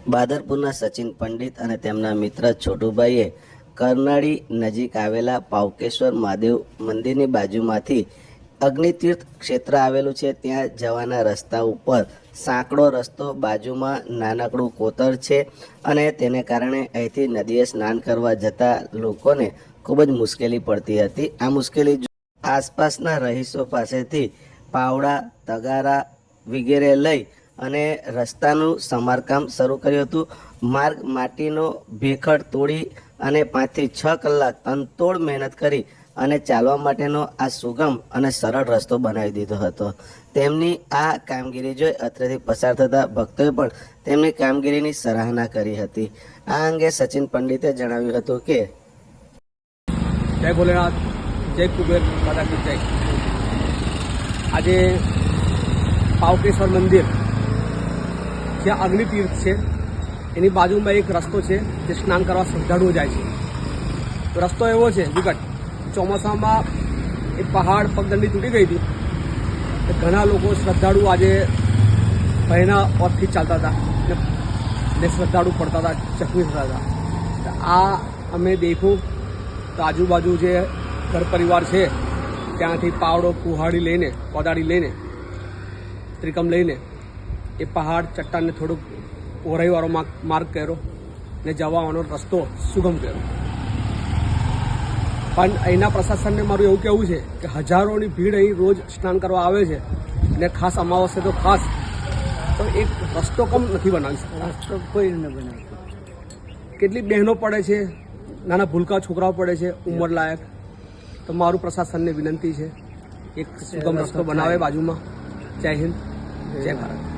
બાદરપુરના સચિન પંડિત અને તેમના મિત્ર છોટુભાઈએ કરનાળી નજીક આવેલા પાવકેશ્વર મહાદેવ મંદિરની બાજુમાંથી અગ્નિતીર્થ ક્ષેત્ર આવેલું છે ત્યાં જવાના રસ્તા ઉપર સાંકડો રસ્તો, બાજુમાં નાનકડું કોતર છે અને તેને કારણે અહીંથી નદીએ સ્નાન કરવા જતા લોકોને ખૂબ જ મુશ્કેલી પડતી હતી। આ મુશ્કેલી આસપાસના રહીશો પાસેથી પાવડા, તગારા વગેરે લઈ અને રસ્તાનું સમારકામ શરૂ કર્યું હતું। માર્ગ માટીનો ભેખડ તોડી અને 5 થી 6 કલાક તનતોડ મહેનત કરી અને ચાલવા માટેનો આ સુગમ અને સરળ રસ્તો બનાવી દીધો હતો। તેમની આ કામગીરી જોઈ અત્રેથી પસાર થતા ભક્તોએ પણ તેમની કામગીરીની સરાહના કરી હતી। આ અંગે સચિન પંડિતે જણાવ્યું હતું કે જય ભોલેનાથ, જય કુબેર દાદા કી જય। આજે પાવકેશ્વર મંદિર જ્યાં અગ્નિતીર્થ છે એની બાજુમાં એક રસ્તો છે જે સ્નાન કરવા શ્રદ્ધાળુઓ જાય છે। તો રસ્તો એવો છે વિકટ, ચોમાસામાં એ પહાડ પગદંડી તૂટી ગઈ હતી તો ઘણા લોકો શ્રદ્ધાળુ આજે ભયના ઓરથી ચાલતા હતા ને શ્રદ્ધાળુ પડતા હતા, જખમી થતા હતા। આ અમે દેખ્યું તો આજુબાજુ જે ઘર પરિવાર છે ત્યાંથી પાવડો, કુહાડી લઈને, કોદાળી લઈને, ત્રિકમ લઈને એ પહાડ ચટ્ટાનને થોડુંક ઓરાઈવાળો માર્ગ કર્યો ને જવાનો રસ્તો સુગમ કર્યો। પણ અહીંના પ્રશાસનને મારું એવું કહેવું છે કે હજારોની ભીડ અહીં રોજ સ્નાન કરવા આવે છે અને ખાસ અમાવસ્યા તો ખાસ, તો એક રસ્તો કમ નથી બનાવી શકતા? રસ્તો કોઈ ન બનાવી। કેટલી બહેનો પડે છે, નાના ભૂલકા છોકરાઓ પડે છે ઉંમર લાયક। તો મારું પ્રશાસનને વિનંતી છે એક સુગમ રસ્તો બનાવે બાજુમાં। જય હિન્દ, જય ભારત।